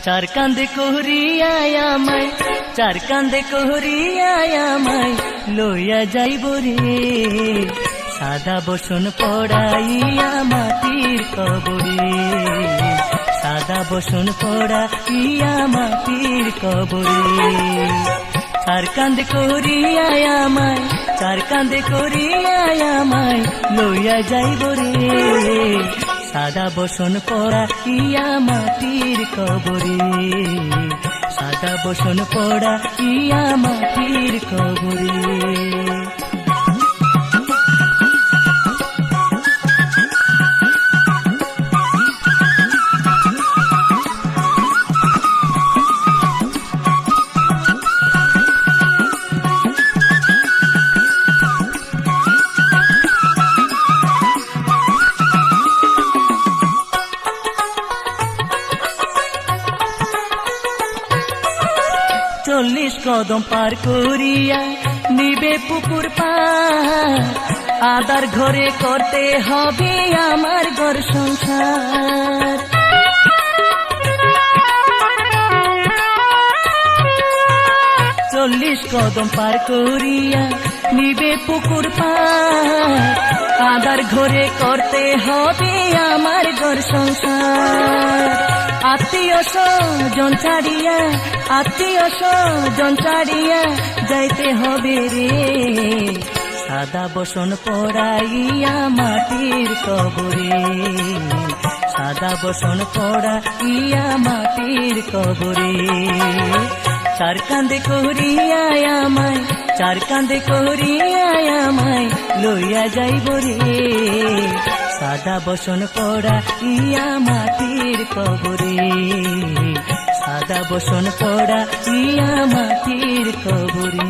চার কান্দে করিয়ায় আমায়, চার কান্দে করিয়ায় আমায় লইয়া যাইব রে। সাদা বসন পড়াইয়া মাটির কবরে, সাদা বসন পড়াইয়া মাটির কবরে। চার কান্দে করিয়ায় আমায়, চার কান্দে করিয়ায় আমায় লইয়া যাইব রে। সাদা বসন পড়াইয়া মাটির কবরে, সাদা বসন পড়াইয়া মাটির কবরে। চল্লিশ কদম পার করিয়া নিবে পুকুর পার, আদার ঘরে করতে হবে আমার ঘর সংসার। চল্লিশ কদম পার করিয়া নিবে পুকুর পার, আদার ঘরে করতে হবে আমার ঘর সংসার। আত্মীয় স্বজন ছাড়িয়া, আত্মীয় স্বজন ছাড়িয়া যাইতে হবে রে। সাদা বসন পড়াইয়া মাটির কবরে, সাদা বসন পড়াইয়া মাটির কবরে। চার কান্দে করিয়ায় আমায়, চার কান্দে করিয়ায় আমায় লইয়া যাইব রে। সাদা বসন পড়াইয়া মাটির কবরে, সাদা বসন পড়াইয়া মাটির কবরে।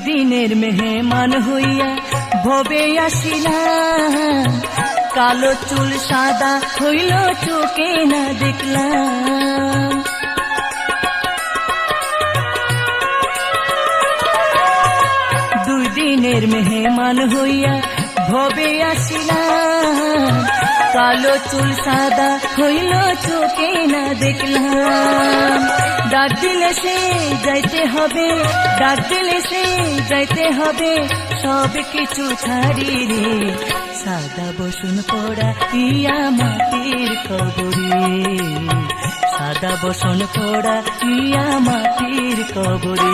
দিনের মেহমান হইয়া ভবে আসিলাম, কালো চুল সাদা হইল চোখে না দেখলাম। দুই দিনের মেহমান হইয়া ভবে আসিলাম, কালো চুল সাদা হইল চোখে না দেখলাম। ডাক দিলে সে যাইতে হবে, ডাক দিলে সে যাইতে হবে সব কিছু ছাড়ি রে। সাদা বসন পড়াইয়া মাটির কবরে, সাদা বসন পড়াইয়া মাটির কবরে।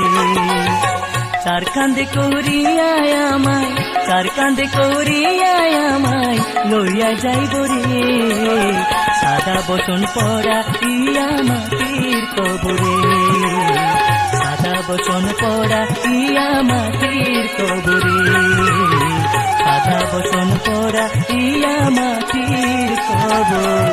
চার কান্দে করিয়ায় আমায়, চার কান্দে করিয়ায় আমায় লইয়া যাইব রে। সাদা বসন পড়াইয়া মাটির কবরে, সাদা বসন পড়াইয়া মাটির কবরে, সাদা বসন পড়াইয়া মাটির কবরে।